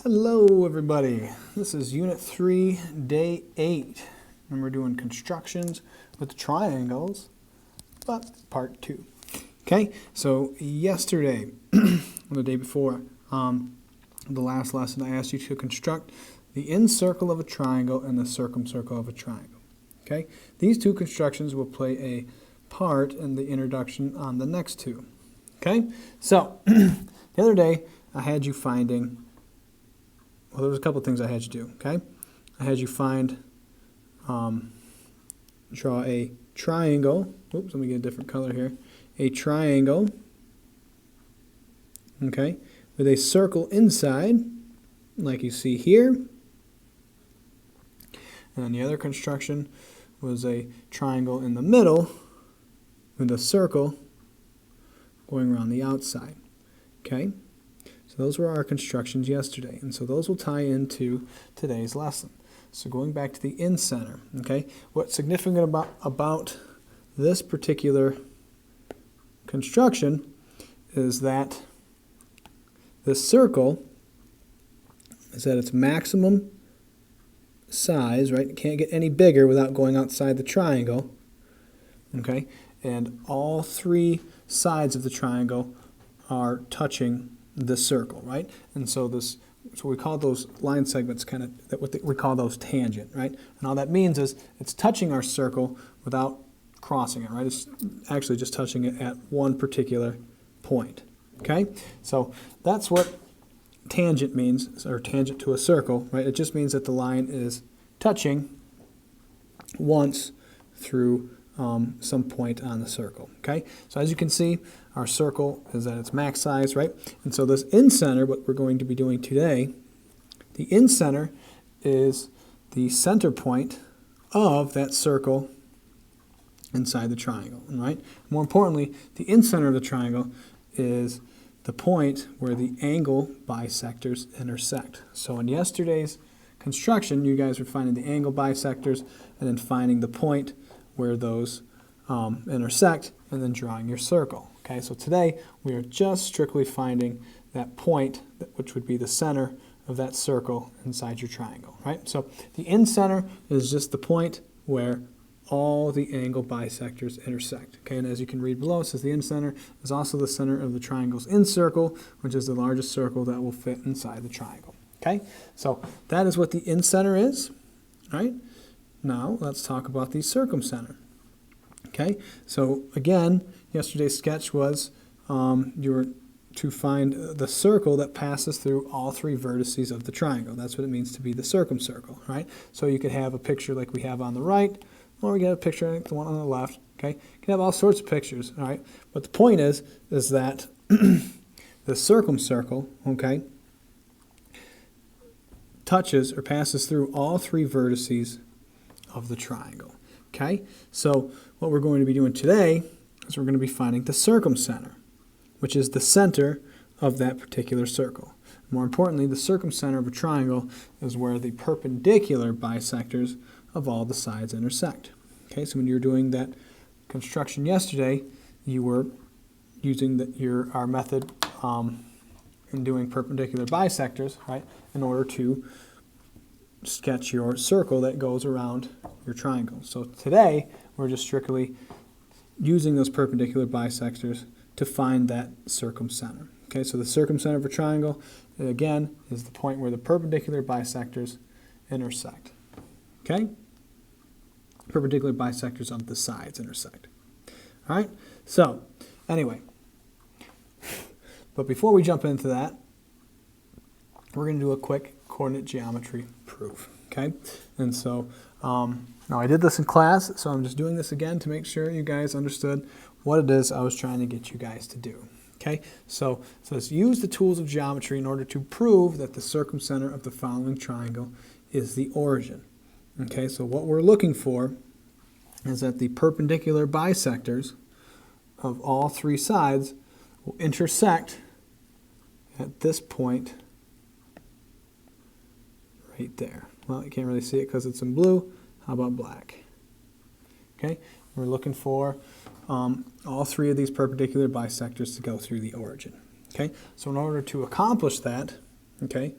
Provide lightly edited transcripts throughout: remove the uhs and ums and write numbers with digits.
Hello everybody, this is Unit 3, Day 8, and we're doing constructions with triangles, but Part 2. Okay, so yesterday, or the day before, the last lesson, I asked you to construct the incircle of a triangle and the circumcircle of a triangle. Okay, these two constructions will play a part in the introduction on the next two. Okay, so the other day I had you finding, well, there was a couple of things I had you do, okay? I had you draw a triangle. Oops, let me get a different color here. A triangle, okay, with a circle inside, like you see here. And then the other construction was a triangle in the middle with a circle going around the outside, okay? So those were our constructions yesterday, and so those will tie into today's lesson. So going back to the in-center, okay, what's significant about this particular construction is that this circle is at its maximum size, right? It can't get any bigger without going outside the triangle, okay? And all three sides of the triangle are touching this circle, right? And so we call those line segments we call those tangent, right? And all that means is it's touching our circle without crossing it, right? It's actually just touching it at one particular point, okay? So that's what tangent means, or tangent to a circle, right? It just means that the line is touching once through some point on the circle, okay? So as you can see, our circle is at its max size, right? And so this in-center, what we're going to be doing today, the in-center is the center point of that circle inside the triangle, right? More importantly, the in-center of the triangle is the point where the angle bisectors intersect. So in yesterday's construction, you guys were finding the angle bisectors and then finding the point where those intersect and then drawing your circle. Okay, so today we are just strictly finding that point, which would be the center of that circle inside your triangle, right? So the in-center is just the point where all the angle bisectors intersect. Okay, and as you can read below, it says the in-center is also the center of the triangle's incircle, which is the largest circle that will fit inside the triangle. Okay, so that is what the in-center is, right? Now let's talk about the circumcenter. Okay, so again, yesterday's sketch was you were to find the circle that passes through all three vertices of the triangle. That's what it means to be the circumcircle, right? So you could have a picture like we have on the right, or we get a picture like the one on the left. Okay, you can have all sorts of pictures, all right? But the point is that the circumcircle, okay, touches or passes through all three vertices of the triangle. Okay, so what we're going to be doing today is we're going to be finding the circumcenter, which is the center of that particular circle. More importantly, the circumcenter of a triangle is where the perpendicular bisectors of all the sides intersect. Okay, so when you were doing that construction yesterday, you were using our method in doing perpendicular bisectors, right, in order to sketch your circle that goes around your triangle. So today, we're just strictly using those perpendicular bisectors to find that circumcenter. Okay, so the circumcenter of a triangle, again, is the point where the perpendicular bisectors intersect. Okay? Perpendicular bisectors of the sides intersect. All right? So, anyway, but before we jump into that, we're going to do a quick coordinate geometry proof, okay? And so, now I did this in class, so I'm just doing this again to make sure you guys understood what it is I was trying to get you guys to do, okay? So let's use the tools of geometry in order to prove that the circumcenter of the following triangle is the origin, okay? So what we're looking for is that the perpendicular bisectors of all three sides will intersect at this point right there. Well, you can't really see it because it's in blue. How about black? Okay, we're looking for all three of these perpendicular bisectors to go through the origin. Okay, so in order to accomplish that, okay,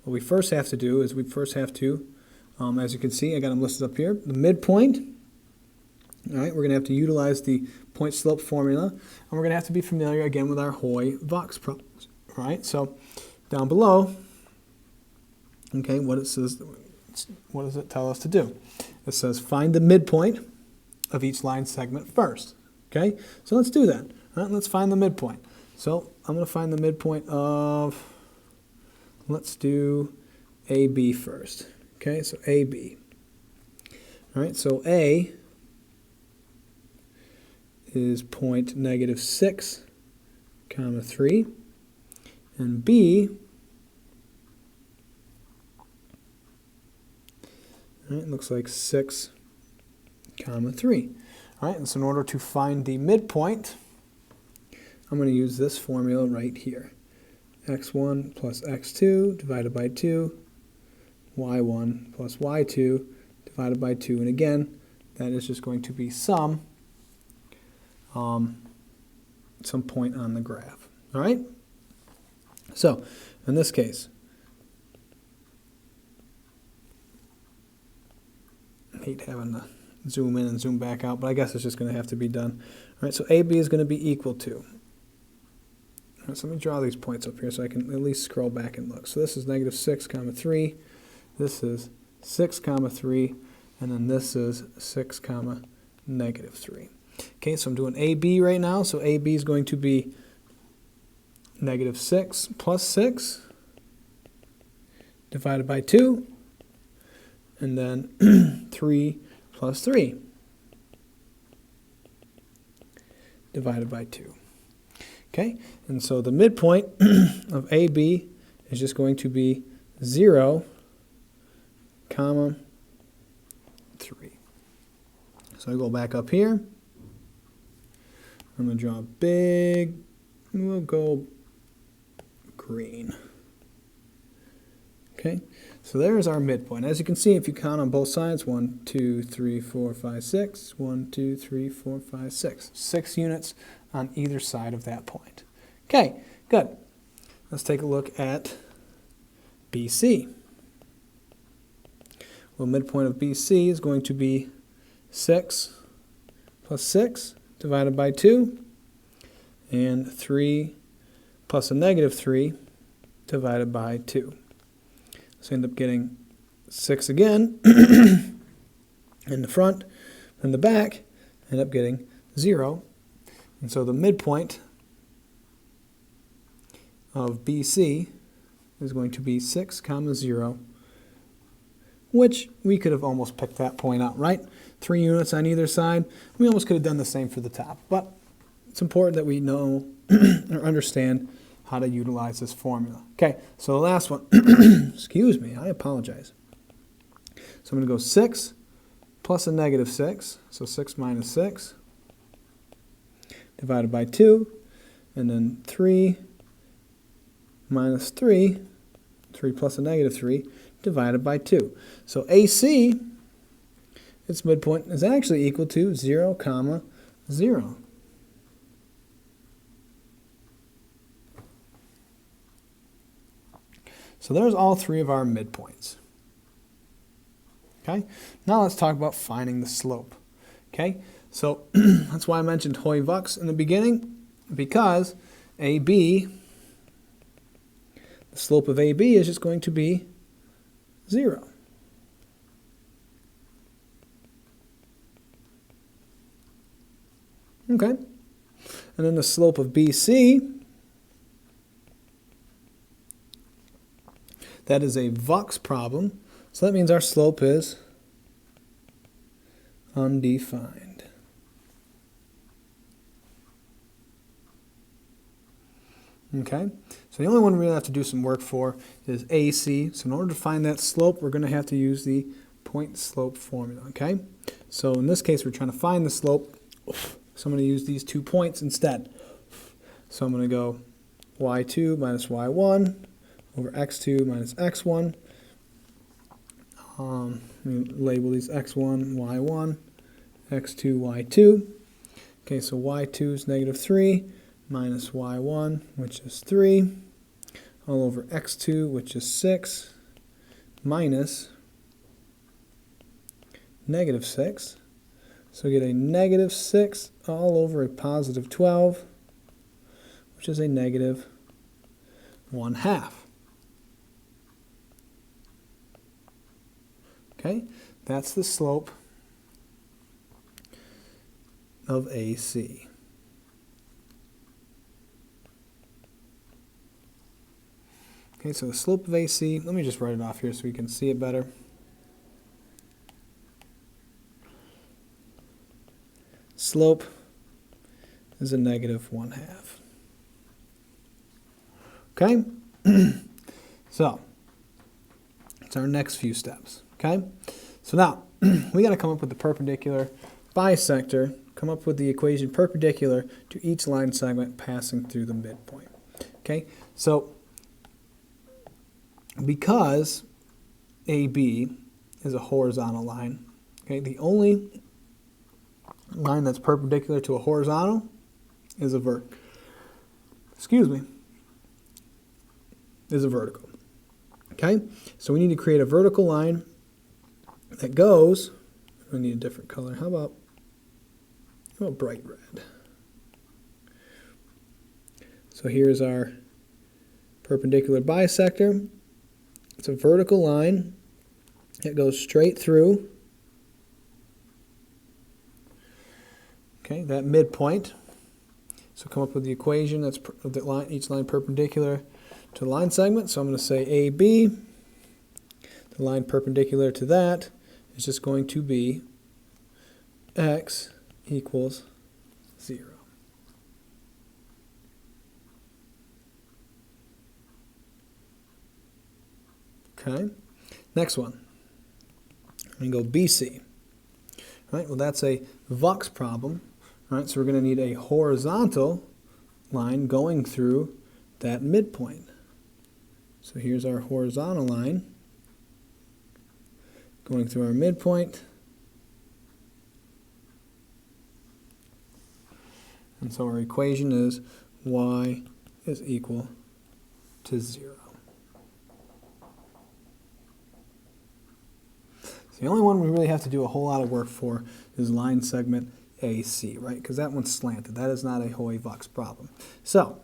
what we first have to do is we first have to, as you can see, I got them listed up here, the midpoint. All right, we're going to have to utilize the point slope formula, and we're going to have to be familiar again with our Hoy-Vox problems. All right, so down below, okay, what does it tell us to do? It says find the midpoint of each line segment first. Okay, so let's do that. All right, let's find the midpoint. So I'm going to find the midpoint of, let's do AB first. Okay, so AB. All right, so A is point -6, 3, and B, all right, looks like 6, 3. All right, and so in order to find the midpoint, I'm going to use this formula right here. x1 plus x2 divided by 2, y1 plus y2 divided by 2. And again, that is just going to be some point on the graph. All right? So, in this case, I hate having to zoom in and zoom back out, but I guess it's just going to have to be done. All right, so AB is going to be equal to. All right, so let me draw these points up here so I can at least scroll back and look. So this is -6, 3. This is 6, 3. And then this is 6, -3. Okay, so I'm doing AB right now. So AB is going to be -6 plus 6 divided by 2. And then 3 plus 3 divided by 2. Okay, and so the midpoint of AB is just going to be 0, 3. So I go back up here. I'm going to draw a big, we'll go green. Okay, so there's our midpoint. As you can see, if you count on both sides, 1, 2, 3, 4, 5, 6, 1, 2, 3, 4, 5, 6. 6 units on either side of that point. Okay, good. Let's take a look at BC. Well, midpoint of BC is going to be 6 plus 6 divided by 2, and 3 plus a -3 divided by 2. So I end up getting 6 again in the front, and the back end up getting 0. And so the midpoint of BC is going to be 6, 0, which we could have almost picked that point out, right? 3 units on either side. We almost could have done the same for the top, but it's important that we know or understand how to utilize this formula. Okay, so the last one, excuse me, I apologize. So I'm going to go 6 plus a -6, so 6 minus 6, divided by 2, and then 3 minus 3, 3 plus a -3, divided by 2. So AC, its midpoint, is actually equal to 0, 0. So there's all 3 of our midpoints. Okay, now let's talk about finding the slope. Okay, so that's why I mentioned Hoy-Vox in the beginning, because AB, the slope of AB is just going to be 0. Okay, and then the slope of BC, that is a Vox problem, so that means our slope is undefined. Okay, so the only one we really have to do some work for is AC. So in order to find that slope, we're going to have to use the point slope formula. Okay, so in this case, we're trying to find the slope. So I'm going to use these 2 points instead. So I'm going to go y2 minus y1 over x2 minus x1. Label these x1, y1, x2, y2. Okay, so y2 is -3 minus y1, which is 3, all over x2, which is 6, minus negative 6. So we get a negative 6 all over a positive 12, which is a negative 1/2. Okay, that's the slope of AC. Okay, so the slope of AC, let me just write it off here so we can see it better. Slope is a negative 1/2. Okay, so it's our next few steps. Okay, so now we got to come up with the perpendicular bisector, come up with the equation perpendicular to each line segment passing through the midpoint. Okay, so because AB is a horizontal line, okay, the only line that's perpendicular to a horizontal is a vertical. Okay, so we need to create a vertical line that goes, we need a different color, how about bright red. So here's our perpendicular bisector. It's a vertical line that goes straight through, okay, that midpoint. So come up with the equation that's each line perpendicular to the line segment. So I'm going to say AB, the line perpendicular to that is just going to be x equals 0. Okay, next one. I'm going to go BC. All right, well, that's a Vux problem. All right, so we're going to need a horizontal line going through that midpoint. So here's our horizontal line going through our midpoint. And so our equation is y is equal to 0. So the only one we really have to do a whole lot of work for is line segment AC, right? Because that one's slanted. That is not a Hoy-Vux problem. So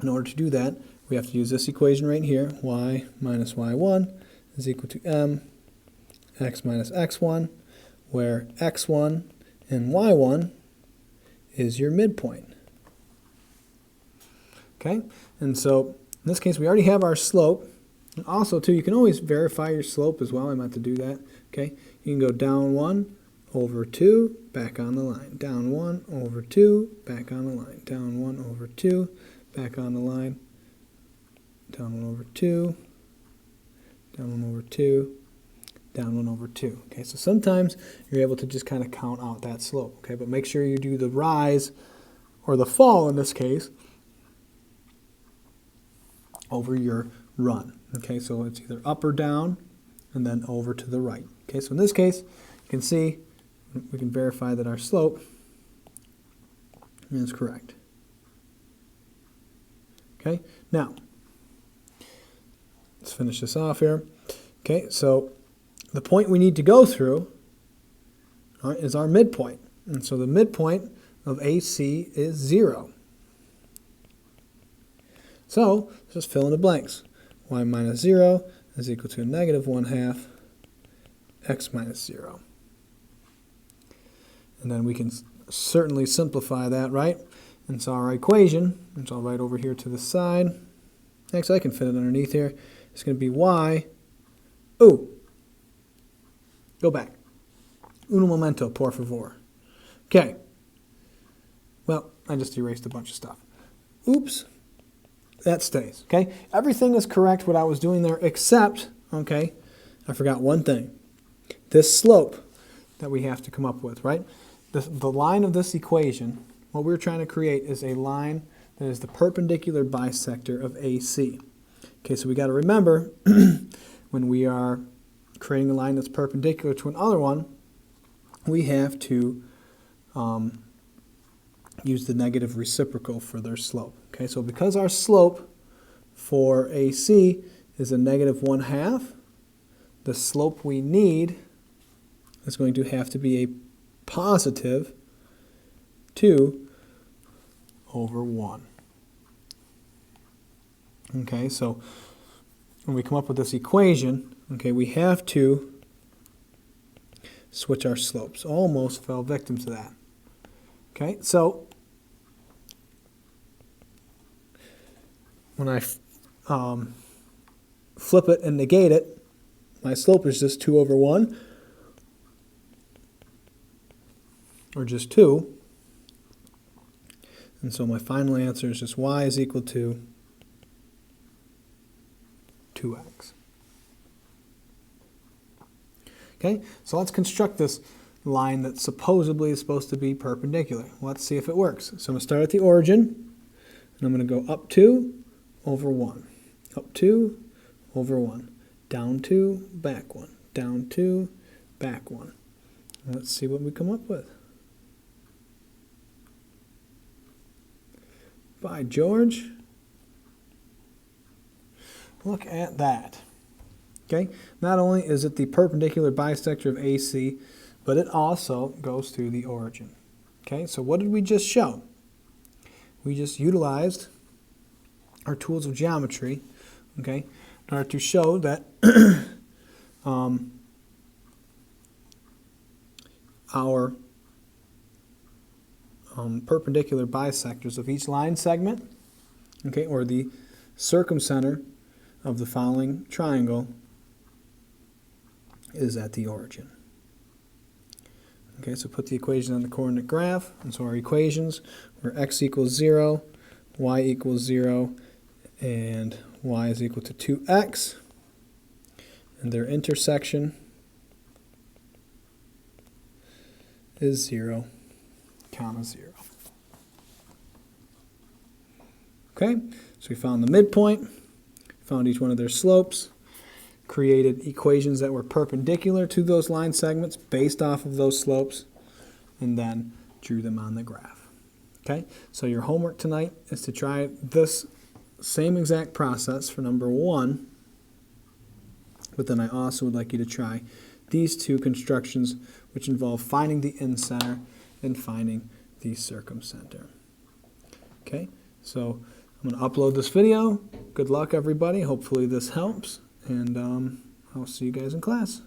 in order to do that, we have to use this equation right here. Y minus y1 is equal to m x minus x1, where x1 and y1 is your midpoint. Okay, and so in this case we already have our slope. And also too, you can always verify your slope as well. I meant to do that. Okay, you can go down 1 over 2, back on the line. Down 1 over 2, back on the line. Down 1 over 2, back on the line. Down 1 over 2, down 1 over 2, down 1 over 2. Okay, so sometimes you're able to just kind of count out that slope. Okay, but make sure you do the rise, or the fall in this case, over your run. Okay, so it's either up or down, and then over to the right. Okay, so in this case, you can see, we can verify that our slope is correct. Okay, now, let's finish this off here. Okay, so the point we need to go through, all right, is our midpoint. And so the midpoint of AC is 0. So let's just fill in the blanks. Y minus 0 is equal to a negative 1/2 x minus 0. And then we can certainly simplify that, right? And so our equation, which I'll write over here to the side, actually I can fit it underneath here, it's going to be y, go back. Uno momento, por favor. Okay. Well, I just erased a bunch of stuff. Oops. That stays, okay? Everything is correct what I was doing there except, okay, I forgot one thing. This slope that we have to come up with, right? The line of this equation, what we're trying to create is a line that is the perpendicular bisector of AC. Okay, so we got to remember when we are creating a line that's perpendicular to another one, we have to use the negative reciprocal for their slope. Okay, so because our slope for AC is a negative 1/2, the slope we need is going to have to be a positive 2 over 1. Okay, so when we come up with this equation, okay, we have to switch our slopes. Almost fell victim to that. Okay, so when I flip it and negate it, my slope is just 2 over 1, or just 2. And so my final answer is just y is equal to 2x. Okay, so let's construct this line that supposedly is supposed to be perpendicular. Let's see if it works. So I'm going to start at the origin, and I'm going to go up 2 over 1, up 2 over 1, down 2, back 1, down 2, back 1. Let's see what we come up with. By George, look at that. Okay, not only is it the perpendicular bisector of AC, but it also goes through the origin. Okay, so what did we just show? We just utilized our tools of geometry, okay, in order to show that our perpendicular bisectors of each line segment, okay, or the circumcenter of the following triangle is at the origin. Okay, so put the equation on the coordinate graph. And so our equations were x equals 0, y equals 0, and y is equal to 2x. And their intersection is 0, comma 0. Okay, so we found the midpoint, found each one of their slopes, created equations that were perpendicular to those line segments based off of those slopes, and then drew them on the graph. Okay, so your homework tonight is to try this same exact process for number 1, but then I also would like you to try these two constructions, which involve finding the incenter and finding the circumcenter. Okay, so I'm going to upload this video. Good luck, everybody. Hopefully this helps. And I'll see you guys in class.